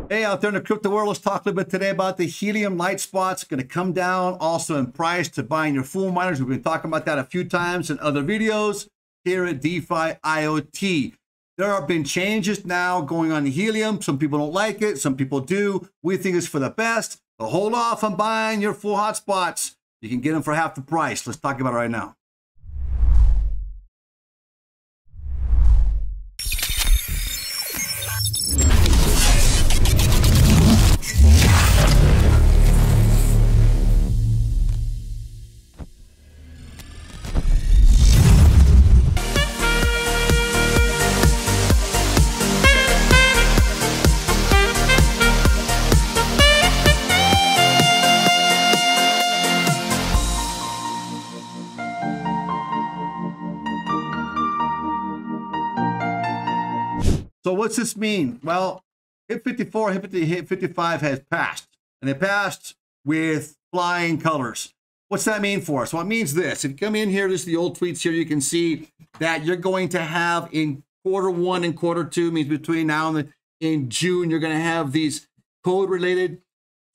Hey, out there in the crypto world, let's talk a little bit today about the Helium light spots. Going to come down also in price to buying your full miners. We've been talking about that a few times in other videos here at DeFi IoT. There have been changes now going on in Helium. Some people don't like it. Some people do. We think it's for the best. So hold off on buying your full hotspots. You can get them for half the price. Let's talk about it right now. So what's this mean? Well, HIT 54, HIT 55 has passed, and it passed with flying colors. What's that mean for us? Well, it means this. If you come in here, this is the old tweets here, you can see that you're going to have in Q1 and Q2, means between now and in June, you're going to have these code related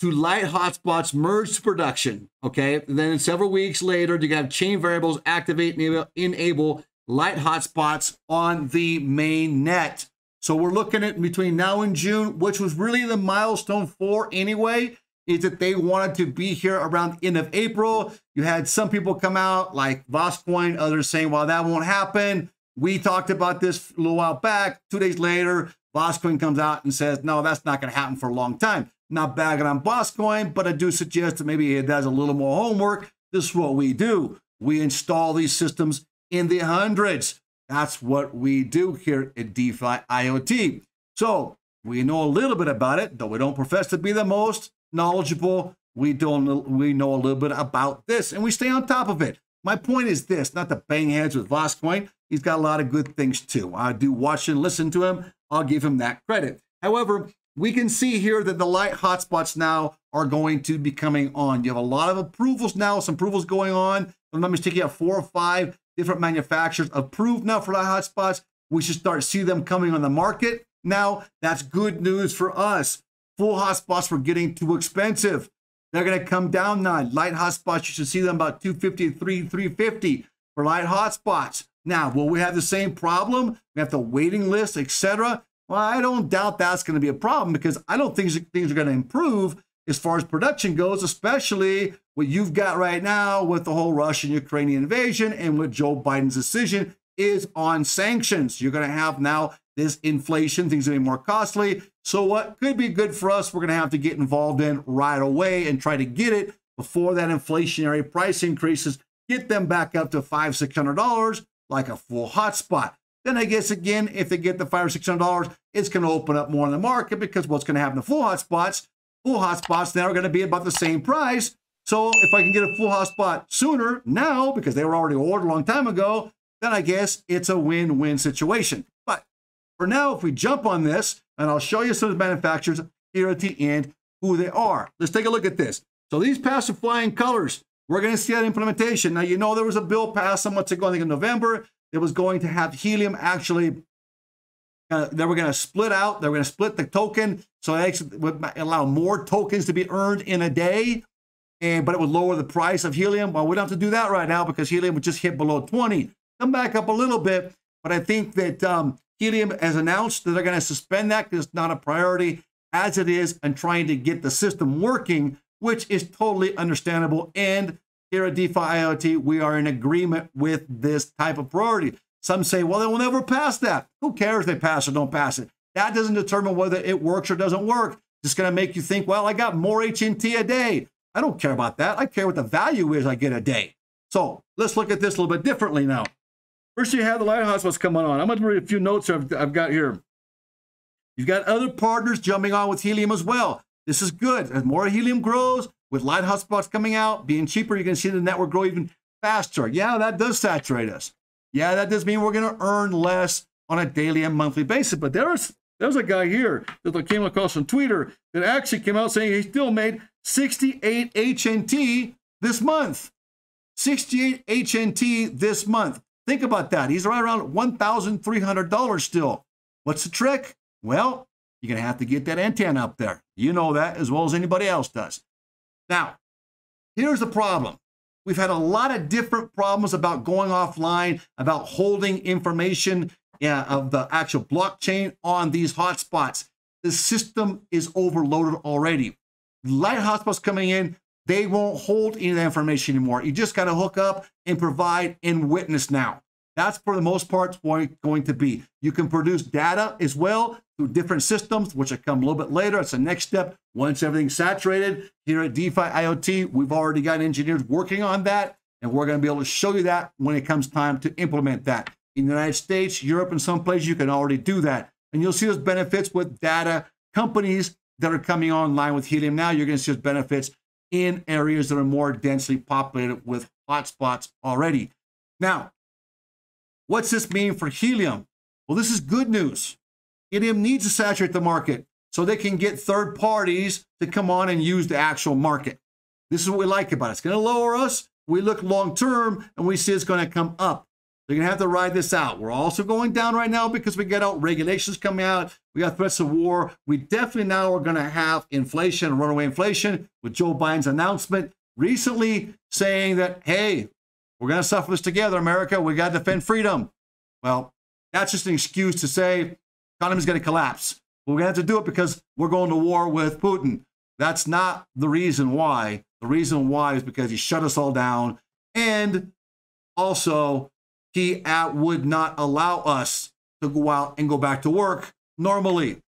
to light hotspots merge to production, okay? And then several weeks later, you're going to have chain variables activate and enable light hotspots on the main net. So we're looking at between now and June, which was really the milestone for anyway, is that they wanted to be here around the end of April. You had some people come out like Voscoin, others saying, well, that won't happen. We talked about this a little while back. 2 days later, Voscoin comes out and says, no, that's not going to happen for a long time. Not bagging on Voscoin, but I do suggest that maybe it does a little more homework. This is what we do. We install these systems in the hundreds. That's what we do here at DeFi IoT. So we know a little bit about it, though we don't profess to be the most knowledgeable. We know a little bit about this, and we stay on top of it. My point is this, not to bang heads with Voscoin. He's got a lot of good things too. I do watch and listen to him. I'll give him that credit. However, we can see here that the light hotspots now are going to be coming on. You have a lot of approvals now, some approvals going on. If I'm not mistaken, you have 4 or 5 different manufacturers approved now for light hotspots. We should start to see them coming on the market. Now, that's good news for us. Full hotspots were getting too expensive. They're going to come down now. Light hotspots, you should see them about $250 to $350 for light hotspots. Now, will we have the same problem? We have the waiting list, etc. Well, I don't doubt that's going to be a problem because I don't think things are going to improve as far as production goes, especially what you've got right now with the whole Russian-Ukrainian invasion and what Joe Biden's decision is on sanctions. You're going to have now this inflation, things are going to be more costly. So what could be good for us, we're going to have to get involved in right away and try to get it before that inflationary price increases, get them back up to $500, $600 like a full hotspot. Then I guess, again, if they get the $500 or $600, it's going to open up more in the market because what's going to happen to full hotspots now are going to be about the same price. So if I can get a full hotspot sooner now, because they were already ordered a long time ago, then I guess it's a win-win situation. But for now, if we jump on this, and I'll show you some of the manufacturers here at the end, who they are. Let's take a look at this. So these passive flying colors, we're going to see that implementation. Now, you know there was a bill passed some months ago, I think in November, that was going to have Helium actually, they were going to split out. They were going to split the token. So it actually would allow more tokens to be earned in a day, but it would lower the price of Helium. Well, we don't have to do that right now because Helium would just hit below 20. Come back up a little bit, but I think that Helium has announced that they're going to suspend that because it's not a priority as it is and trying to get the system working, which is totally understandable. And here at DeFi IoT, we are in agreement with this type of priority. Some say, well, they will never pass that. Who cares if they pass or don't pass it? That doesn't determine whether it works or doesn't work. It's going to make you think, well, I got more HNT a day. I don't care about that. I care what the value is I get a day. So let's look at this a little bit differently now. First, you have the light hotspots coming on. I'm going to read a few notes I've got here. You've got other partners jumping on with Helium as well. This is good. As more Helium grows, with light hotspots coming out, being cheaper, you're going to see the network grow even faster. Yeah, that does saturate us. Yeah, that does mean we're going to earn less on a daily and monthly basis. But there's a guy here that I came across on Twitter that actually came out saying he still made 68 HNT this month. 68 HNT this month. Think about that. He's right around $1,300 still. What's the trick? Well, You're going to have to get that antenna up there. You know that as well as anybody else does. Now, here's the problem. We've had a lot of different problems about going offline, about holding information of the actual blockchain on these hotspots. The system is overloaded already. Light hotspots coming in, they won't hold any of that information anymore. You just got to hook up and provide and witness now. That's for the most part going to be. You can produce data as well through different systems, which will come a little bit later. It's the next step. Once everything's saturated here at DeFi IoT, we've already got engineers working on that, and we're going to be able to show you that when it comes time to implement that. In the United States, Europe, and some places, you can already do that. And you'll see those benefits with data companies that are coming online with Helium now. You're going to see those benefits in areas that are more densely populated with hotspots already. Now, what's this mean for Helium? Well, this is good news. Helium needs to saturate the market so they can get third parties to come on and use the actual market. This is what we like about it. It's going to lower us. We look long term and we see it's going to come up. They're going to have to ride this out. We're also going down right now because we got out regulations coming out. We got threats of war. We definitely now are going to have inflation, runaway inflation, with Joe Biden's announcement recently saying that, hey, we're going to suffer this together, America. We got to defend freedom. Well, that's just an excuse to say the economy's going to collapse. But we're going to have to do it because we're going to war with Putin. That's not the reason why. The reason why is because he shut us all down. And also, he would not allow us to go out and go back to work normally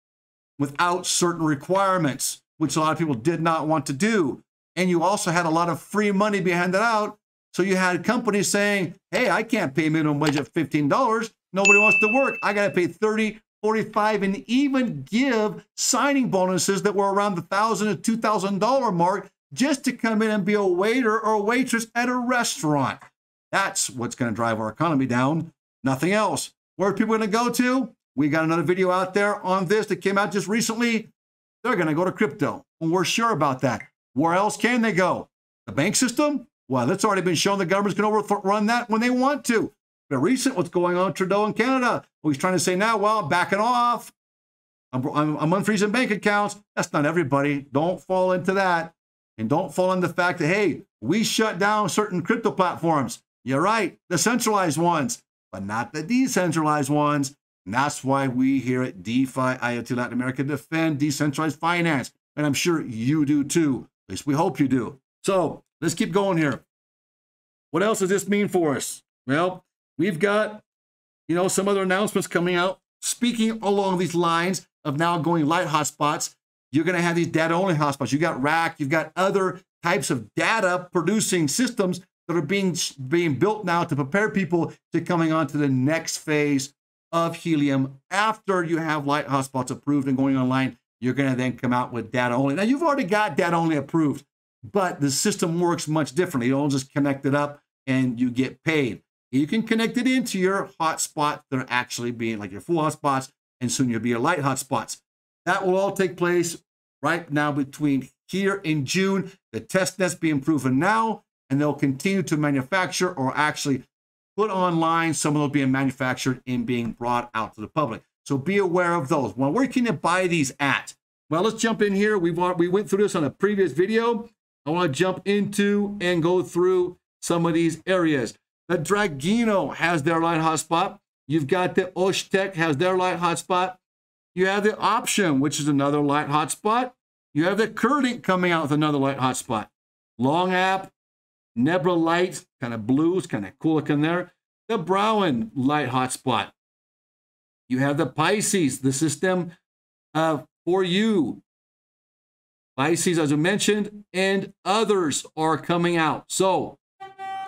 without certain requirements, which a lot of people did not want to do. And you also had a lot of free money being handed out. So you had companies saying, hey, I can't pay minimum wage at $15. Nobody wants to work. I got to pay $30, $45, and even give signing bonuses that were around the $1,000 to $2,000 mark just to come in and be a waiter or a waitress at a restaurant. That's what's going to drive our economy down, nothing else. Where are people going to go to? We got another video out there on this that came out just recently. They're going to go to crypto, and we're sure about that. Where else can they go? The bank system? Well, that's already been shown the government's going to overrun that when they want to. But recent, what's going on, Trudeau in Canada? Well, he's trying to say now, well, I'm backing off. I'm unfreezing bank accounts. That's not everybody. Don't fall into that. And don't fall into the fact that, hey, we shut down certain crypto platforms. You're right, the centralized ones, but not the decentralized ones. And that's why we here at DeFi IoT Latin America defend decentralized finance. And I'm sure you do too. At least we hope you do. So let's keep going here. What else does this mean for us? Well, we've got, some other announcements coming out. Speaking along these lines of now going light hotspots, you're going to have these data-only hotspots. You've got rack, you've got other types of data-producing systems that are being built now to prepare people to coming on to the next phase of Helium. After you have light hotspots approved and going online, you're going to then come out with data only. Now, you've already got data only approved, but the system works much differently. You don't just connect it up and you get paid. You can connect it into your hotspots that are actually being like your full hotspots, and soon you'll be your light hotspots. That will all take place right now between here in June. The test net's being proven now, and they'll continue to manufacture or actually put online. Some of those being manufactured and being brought out to the public. So be aware of those. Well, where can you buy these at? Well, let's jump in here. We went through this on a previous video. I want to jump into and go through some of these areas. The Dragino has their light hotspot. You've got the Oshtek has their light hotspot. You have the Option, which is another light hotspot. You have the Curlink coming out with another light hotspot. Long App, Nebra Light, kind of blues, kind of cool looking there. The Brown light hotspot. You have the Pisces, the system for you. Pisces, as I mentioned, and others are coming out. So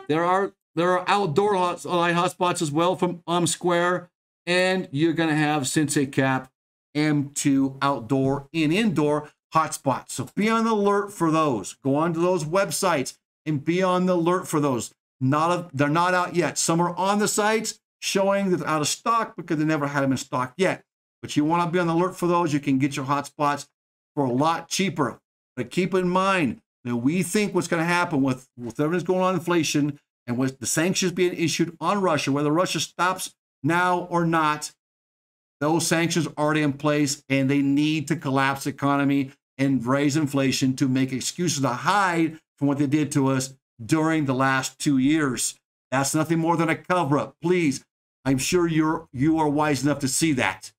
there are outdoor light hotspots as well from Square, and you're going to have Sensei Cap M2 outdoor and indoor hotspots. So be on the alert for those. Go onto those websites and be on the alert for those. They're not out yet. Some are on the sites showing that they're out of stock because they never had them in stock yet. But you want to be on the alert for those. You can get your hotspots for a lot cheaper. But keep in mind that we think what's going to happen with everything's going on inflation and with the sanctions being issued on Russia, whether Russia stops now or not, Those sanctions are already in place, and they need to collapse the economy and raise inflation to make excuses to hide from what they did to us during the last 2 years. That's nothing more than a cover-up. Please, I'm sure you are wise enough to see that.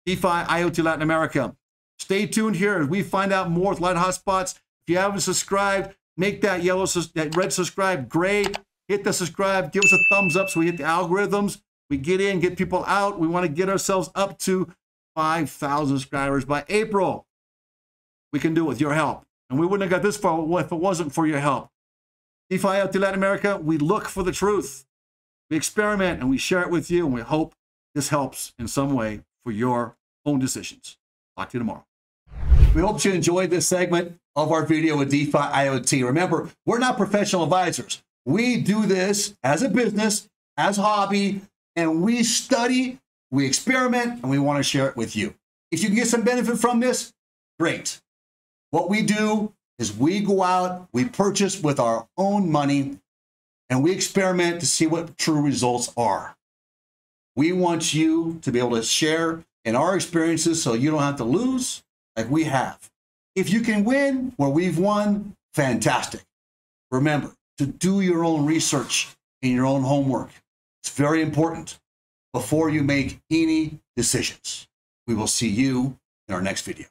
DeFi IoT Latin America. Stay tuned here as we find out more with Light Hotspots. If you haven't subscribed, make that that red subscribe gray. Hit the subscribe. Give us a thumbs up so we hit the algorithms. We get in, get people out. We want to get ourselves up to 5,000 subscribers by April. We can do it with your help. And we wouldn't have got this far if it wasn't for your help. DeFi IoT Latin America, we look for the truth. We experiment and we share it with you, and we hope this helps in some way for your own decisions. Talk to you tomorrow. We hope you enjoyed this segment of our video with DeFi IoT. Remember, we're not professional advisors. We do this as a business, as a hobby, and we study, we experiment, and we want to share it with you. If you can get some benefit from this, great. What we do is we go out, we purchase with our own money, and we experiment to see what true results are. We want you to be able to share in our experiences so you don't have to lose like we have. If you can win where we've won, fantastic. Remember to do your own research and your own homework. It's very important before you make any decisions. We will see you in our next video.